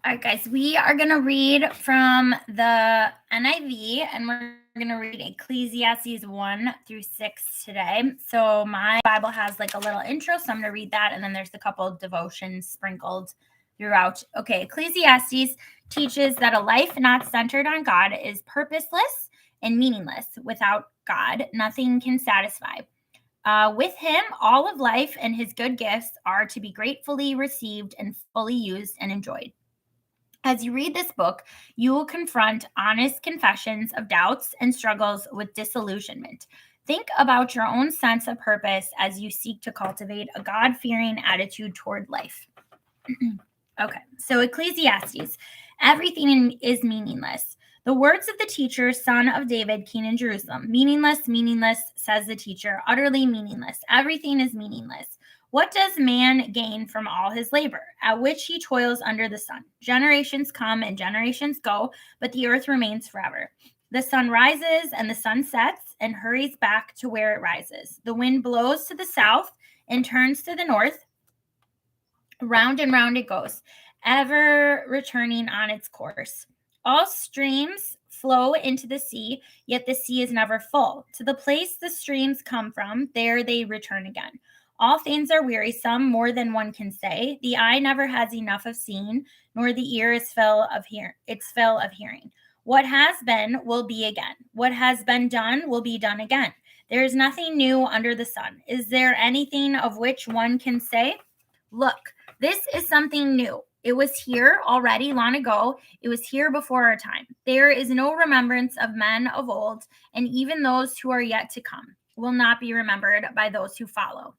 All right, guys, we are going to read from the NIV, and we're going to read Ecclesiastes 1 through 6 today. So my Bible has like a little intro, so I'm going to read that, and then there's a couple of devotions sprinkled throughout. Okay, Ecclesiastes teaches that a life not centered on God is purposeless and meaningless. Without God, nothing can satisfy. With him, all of life and his good gifts are to be gratefully received and fully used and enjoyed. As you read this book, you will confront honest confessions of doubts and struggles with disillusionment. Think about your own sense of purpose as you seek to cultivate a God-fearing attitude toward life. Okay, so Ecclesiastes, everything is meaningless. The words of the teacher, son of David, king in Jerusalem. Meaningless, meaningless, says the teacher, utterly meaningless. Everything is meaningless. What does man gain from all his labor, at which he toils under the sun? Generations come and generations go, but the earth remains forever. The sun rises and the sun sets and hurries back to where it rises. The wind blows to the south and turns to the north. Round and round it goes, ever returning on its course. All streams flow into the sea, yet the sea is never full. To the place the streams come from, there they return again. All things are wearisome, more than one can say. The eye never has enough of seeing, nor the ear is fill of hearing. What has been will be again. What has been done will be done again. There is nothing new under the sun. Is there anything of which one can say, look, this is something new. It was here already long ago. It was here before our time. There is no remembrance of men of old, and even those who are yet to come will not be remembered by those who follow.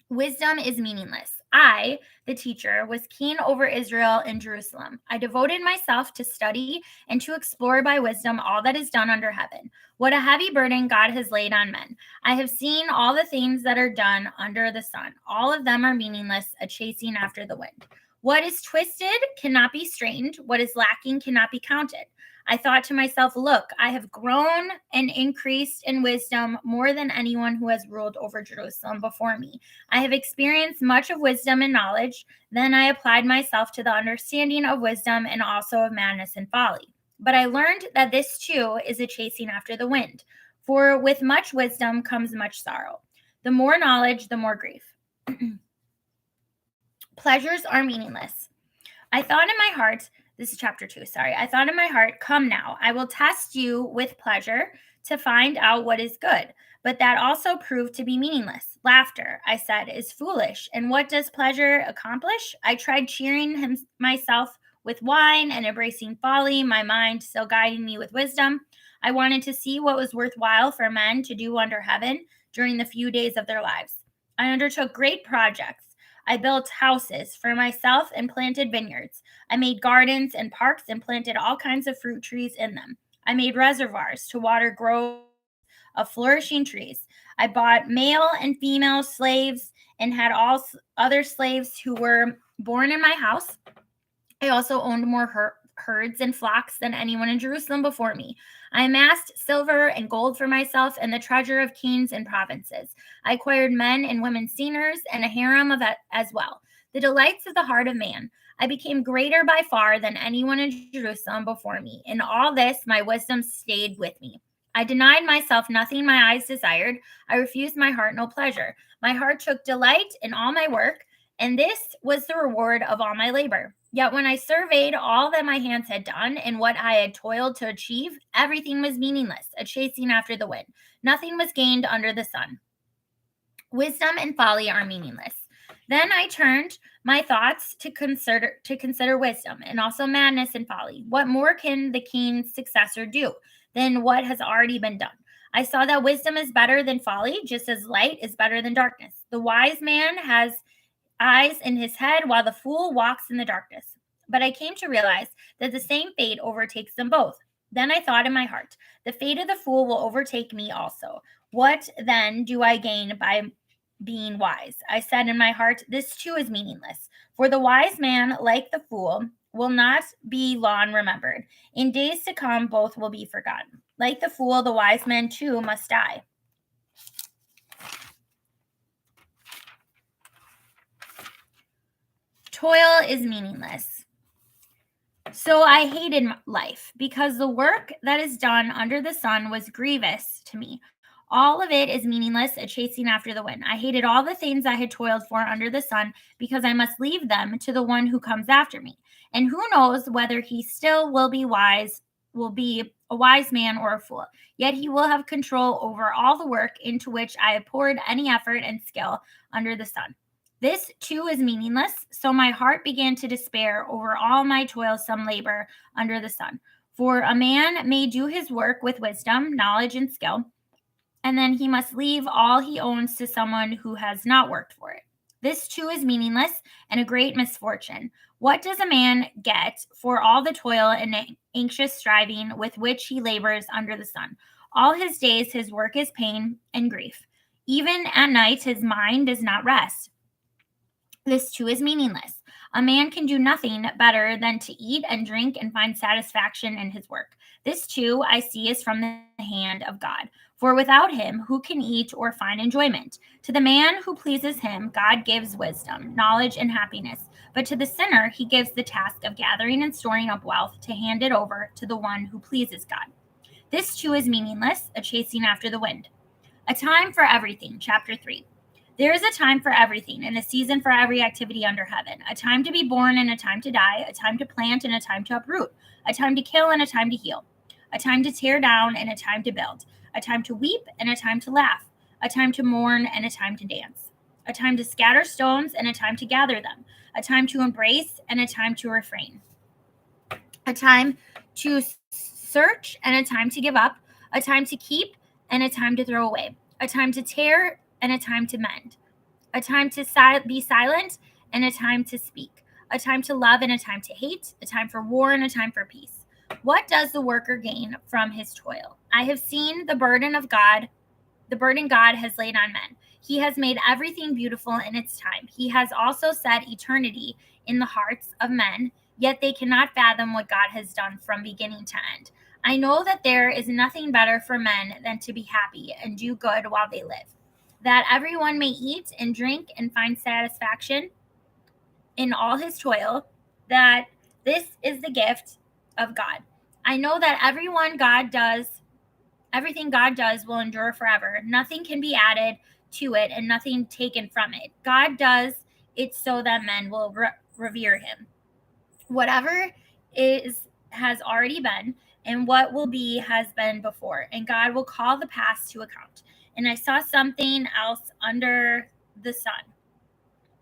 Wisdom is meaningless. I, the teacher, was king over Israel in Jerusalem. I devoted myself to study and to explore by wisdom all that is done under heaven. What a heavy burden God has laid on men. I have seen all the things that are done under the sun. All of them are meaningless, a chasing after the wind. What is twisted cannot be straightened. What is lacking cannot be counted. I thought to myself, look, I have grown and increased in wisdom more than anyone who has ruled over Jerusalem before me. I have experienced much of wisdom and knowledge. Then I applied myself to the understanding of wisdom and also of madness and folly. But I learned that this too is a chasing after the wind. For with much wisdom comes much sorrow. The more knowledge, the more grief. Pleasures are meaningless. I thought in my heart, this is chapter 2, sorry. I thought in my heart, come now, I will test you with pleasure to find out what is good. But that also proved to be meaningless. Laughter, I said, is foolish. And what does pleasure accomplish? I tried cheering myself with wine and embracing folly, my mind still guiding me with wisdom. I wanted to see what was worthwhile for men to do under heaven during the few days of their lives. I undertook great projects. I built houses for myself and planted vineyards. I made gardens and parks and planted all kinds of fruit trees in them. I made reservoirs to water groves of flourishing trees. I bought male and female slaves and had all other slaves who were born in my house. I also owned more herds and flocks than anyone in Jerusalem before me. I amassed silver and gold for myself and the treasure of kings and provinces. I acquired men and women singers and a harem of it as well. The delights of the heart of man. I became greater by far than anyone in Jerusalem before me. In all this, my wisdom stayed with me. I denied myself nothing my eyes desired. I refused my heart no pleasure. My heart took delight in all my work, and this was the reward of all my labor. Yet when I surveyed all that my hands had done and what I had toiled to achieve, everything was meaningless, a chasing after the wind. Nothing was gained under the sun. Wisdom and folly are meaningless. Then I turned my thoughts to consider wisdom and also madness and folly. What more can the king's successor do than what has already been done? I saw that wisdom is better than folly, just as light is better than darkness. The wise man has eyes in his head while the fool walks in the darkness. But I came to realize that the same fate overtakes them both. Then I thought in my heart, the fate of the fool will overtake me also. What then do I gain by being wise? I said in my heart, this too is meaningless. For the wise man, like the fool, will not be long remembered. In days to come, both will be forgotten. Like the fool, the wise man too must die. Toil is meaningless. So I hated life because the work that is done under the sun was grievous to me. All of it is meaningless, a chasing after the wind. I hated all the things I had toiled for under the sun because I must leave them to the one who comes after me. And who knows whether he still will be a wise man or a fool. Yet he will have control over all the work into which I have poured any effort and skill under the sun. This too is meaningless, so my heart began to despair over all my toilsome labor under the sun. For a man may do his work with wisdom, knowledge, and skill, and then he must leave all he owns to someone who has not worked for it. This too is meaningless and a great misfortune. What does a man get for all the toil and anxious striving with which he labors under the sun? All his days his work is pain and grief. Even at night his mind does not rest. This too is meaningless. A man can do nothing better than to eat and drink and find satisfaction in his work. This too I see is from the hand of God. For without him, who can eat or find enjoyment? To the man who pleases him, God gives wisdom, knowledge, and happiness. But to the sinner, he gives the task of gathering and storing up wealth to hand it over to the one who pleases God. This too is meaningless, a chasing after the wind. A time for everything, chapter 3. There is a time for everything and a season for every activity under heaven, a time to be born and a time to die, a time to plant and a time to uproot, a time to kill and a time to heal, a time to tear down and a time to build, a time to weep and a time to laugh, a time to mourn and a time to dance, a time to scatter stones and a time to gather them, a time to embrace and a time to refrain, a time to search and a time to give up, a time to keep and a time to throw away, a time to tear and a time to mend, a time to be silent and a time to speak, a time to love and a time to hate, a time for war and a time for peace. What does the worker gain from his toil? I have seen the burden God has laid on men. He has made everything beautiful in its time. He has also set eternity in the hearts of men, yet they cannot fathom what God has done from beginning to end. I know that there is nothing better for men than to be happy and do good while they live, that everyone may eat and drink and find satisfaction in all his toil, that this is the gift of God. I know that everything God does will endure forever. Nothing can be added to it and nothing taken from it. God does it so that men will revere him. Whatever has already been, and what will be has been before, and God will call the past to account. And I saw something else under the sun.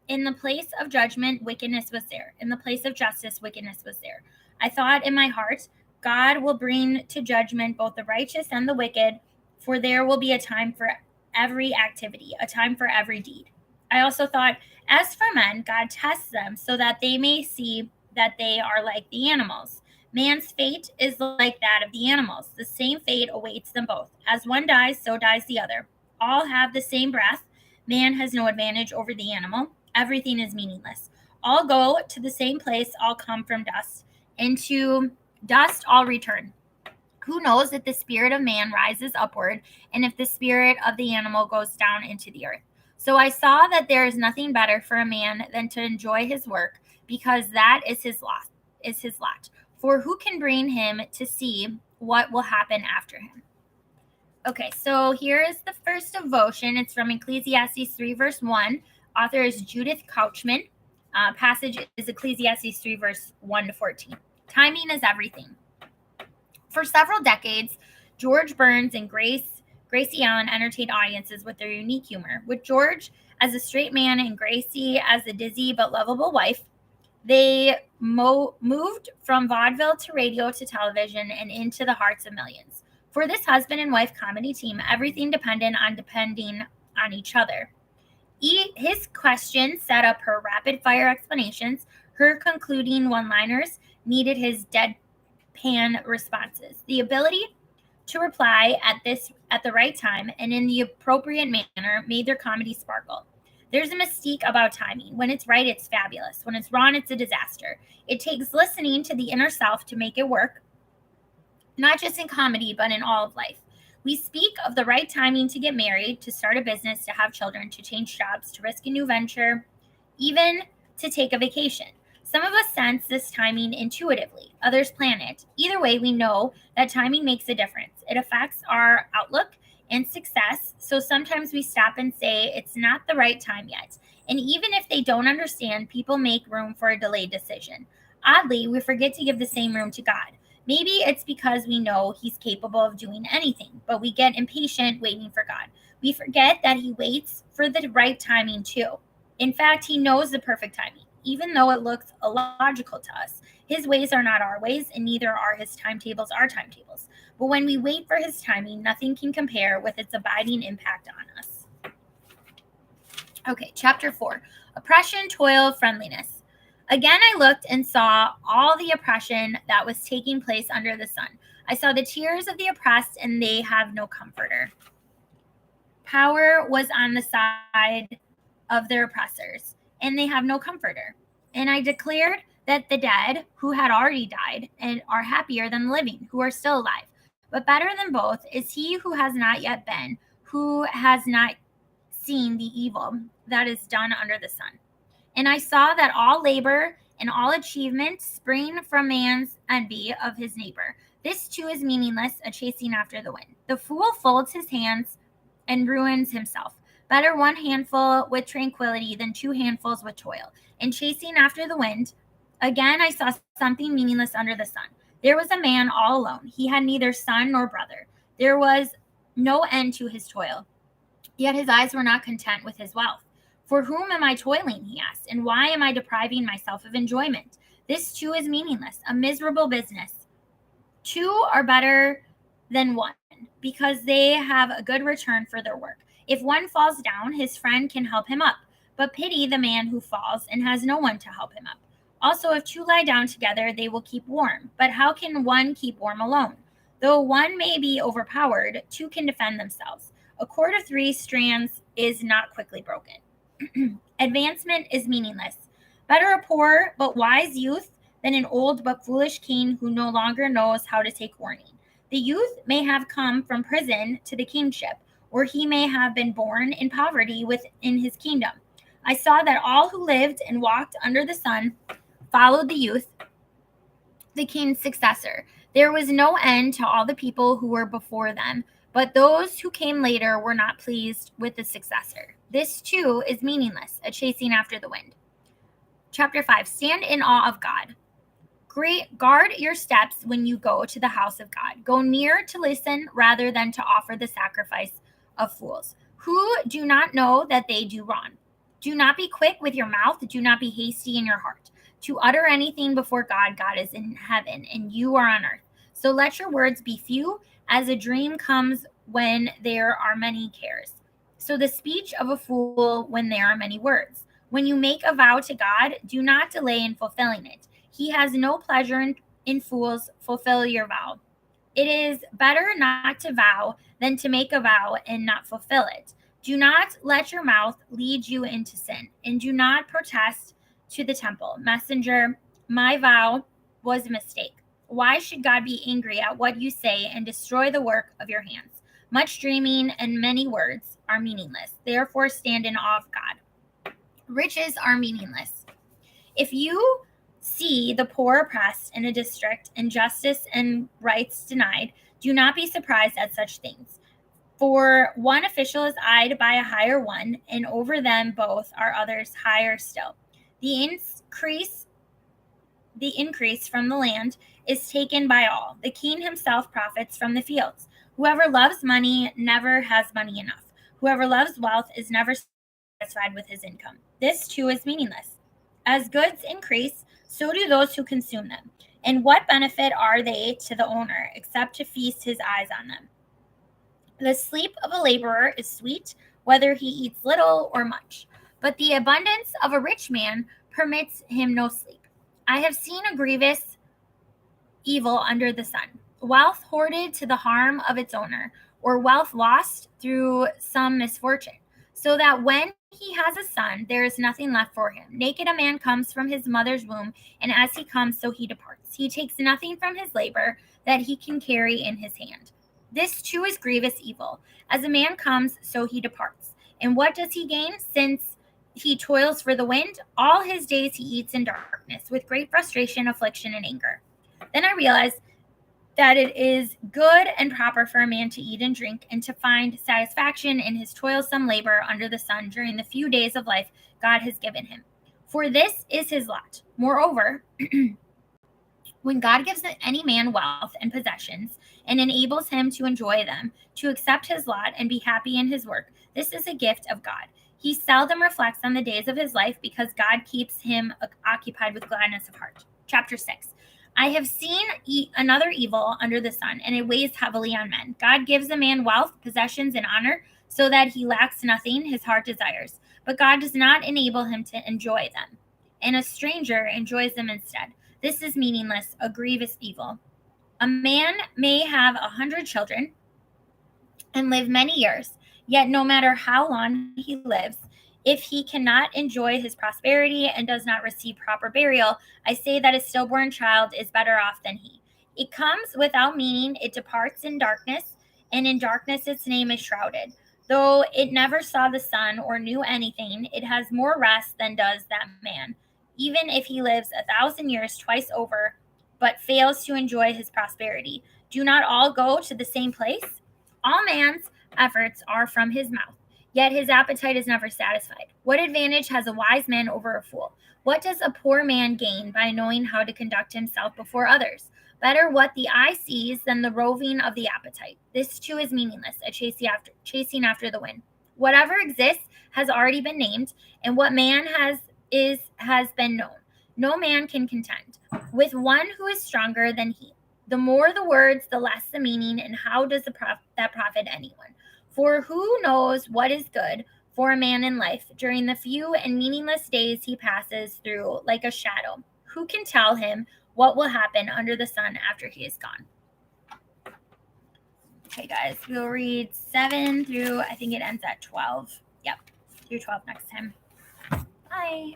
In the place of judgment, wickedness was there. In the place of justice, wickedness was there. I thought in my heart, God will bring to judgment both the righteous and the wicked, for there will be a time for every activity, a time for every deed. I also thought, as for men, God tests them so that they may see that they are like the animals. Man's fate is like that of the animals. The same fate awaits them both. As one dies, so dies the other. All have the same breath. Man has no advantage over the animal. Everything is meaningless. All go to the same place, all come from dust, and to dust all return. Who knows if the spirit of man rises upward, and if the spirit of the animal goes down into the earth? So I saw that there is nothing better for a man than to enjoy his work, because that is his lot. For who can bring him to see what will happen after him? Okay, so here is the first devotion. It's from Ecclesiastes 3, verse 1. Author is Judith Couchman. Passage is Ecclesiastes 3, verse 1 to 14. Timing is everything. For several decades, George Burns and Gracie Allen entertained audiences with their unique humor. With George as a straight man and Gracie as a dizzy but lovable wife, they moved from vaudeville to radio to television and into the hearts of millions. For this husband and wife comedy team, everything depending on each other. His questions set up her rapid-fire explanations. Her concluding one-liners needed his deadpan responses. The ability to reply at the right time and in the appropriate manner made their comedy sparkle. There's a mystique about timing. When it's right, it's fabulous. When it's wrong, it's a disaster. It takes listening to the inner self to make it work, not just in comedy, but in all of life. We speak of the right timing to get married, to start a business, to have children, to change jobs, to risk a new venture, even to take a vacation. Some of us sense this timing intuitively, others plan it. Either way, we know that timing makes a difference. It affects our outlook and success, so sometimes we stop and say it's not the right time yet. And even if they don't understand, people make room for a delayed decision. Oddly, we forget to give the same room to God. Maybe it's because we know He's capable of doing anything, but we get impatient waiting for God. We forget that He waits for the right timing too. In fact, He knows the perfect timing, even though it looks illogical to us. His ways are not our ways, and neither are His timetables our timetables. But when we wait for His timing, nothing can compare with its abiding impact on us. Okay, chapter 4, oppression, toil, friendliness. Again, I looked and saw all the oppression that was taking place under the sun. I saw the tears of the oppressed, and they have no comforter. Power was on the side of their oppressors, and they have no comforter. And I declared that the dead who had already died and are happier than the living who are still alive. But better than both is he who has not yet been, who has not seen the evil that is done under the sun. And I saw that all labor and all achievement spring from man's envy of his neighbor. This too is meaningless, a chasing after the wind. The fool folds his hands and ruins himself. Better one handful with tranquility than two handfuls with toil. And chasing after the wind, again I saw something meaningless under the sun. There was a man all alone. He had neither son nor brother. There was no end to his toil. Yet his eyes were not content with his wealth. For whom am I toiling, he asked, and why am I depriving myself of enjoyment? This too is meaningless, a miserable business. Two are better than one, because they have a good return for their work. If one falls down, his friend can help him up, but pity the man who falls and has no one to help him up. Also, if two lie down together, they will keep warm. But how can one keep warm alone? Though one may be overpowered, two can defend themselves. A cord of 3 strands is not quickly broken. Advancement is meaningless. Better a poor but wise youth than an old but foolish king who no longer knows how to take warning. The youth may have come from prison to the kingship, or he may have been born in poverty within his kingdom. I saw that all who lived and walked under the sun followed the youth, the king's successor. There was no end to all the people who were before them, but those who came later were not pleased with the successor. This too is meaningless, a chasing after the wind. Chapter 5, stand in awe of God. Guard your steps when you go to the house of God. Go near to listen rather than to offer the sacrifice of fools, who do not know that they do wrong. Do not be quick with your mouth. Do not be hasty in your heart. To utter anything before God, God is in heaven, and you are on earth. So let your words be few, as a dream comes when there are many cares. So the speech of a fool when there are many words. When you make a vow to God, do not delay in fulfilling it. He has no pleasure in fools. Fulfill your vow. It is better not to vow than to make a vow and not fulfill it. Do not let your mouth lead you into sin, and do not protest to the temple. Messenger, my vow was a mistake. Why should God be angry at what you say and destroy the work of your hands? Much dreaming and many words are meaningless. Therefore, stand in awe of God. Riches are meaningless. If you see the poor oppressed in a district and justice and rights denied, do not be surprised at such things. For one official is eyed by a higher one, and over them both are others higher still. The increase from the land is taken by all. The king himself profits from the fields. Whoever loves money never has money enough. Whoever loves wealth is never satisfied with his income. This too is meaningless. As goods increase, so do those who consume them. And what benefit are they to the owner except to feast his eyes on them? The sleep of a laborer is sweet, whether he eats little or much. But the abundance of a rich man permits him no sleep. I have seen a grievous evil under the sun. Wealth hoarded to the harm of its owner, or wealth lost through some misfortune, so that when he has a son, there is nothing left for him. Naked a man comes from his mother's womb, and as he comes, so he departs. He takes nothing from his labor that he can carry in his hand. This too is grievous evil. As a man comes, so he departs. And what does he gain, since he toils for the wind. All his days he eats in darkness, with great frustration, affliction, and anger. Then I realized that it is good and proper for a man to eat and drink and to find satisfaction in his toilsome labor under the sun during the few days of life God has given him. For this is his lot. Moreover, when God gives any man wealth and possessions and enables him to enjoy them, to accept his lot and be happy in his work, this is a gift of God. He seldom reflects on the days of his life because God keeps him occupied with gladness of heart. Chapter 6. I have seen another evil under the sun, and it weighs heavily on men. God gives a man wealth, possessions, and honor so that he lacks nothing his heart desires, but God does not enable him to enjoy them, and a stranger enjoys them instead. This is meaningless, a grievous evil. A man may have 100 children and live many years, yet no matter how long he lives, if he cannot enjoy his prosperity and does not receive proper burial, I say that a stillborn child is better off than he. It comes without meaning, it departs in darkness, and in darkness its name is shrouded. Though it never saw the sun or knew anything, it has more rest than does that man, even if he lives 1,000 years twice over, but fails to enjoy his prosperity. Do not all go to the same place? All man's efforts are from his mouth, yet his appetite is never satisfied. What advantage has a wise man over a fool? What does a poor man gain by knowing how to conduct himself before others? Better what the eye sees than the roving of the appetite. This too is meaningless, a chasing after the wind. Whatever exists has already been named, and what man has been known. No man can contend with one who is stronger than he. The more the words, the less the meaning, and how does that profit anyone? For who knows what is good for a man in life during the few and meaningless days he passes through like a shadow? Who can tell him what will happen under the sun after he is gone? Okay, guys, we'll read 7 through, I think it ends at 12. Yep, through 12 next time. Bye.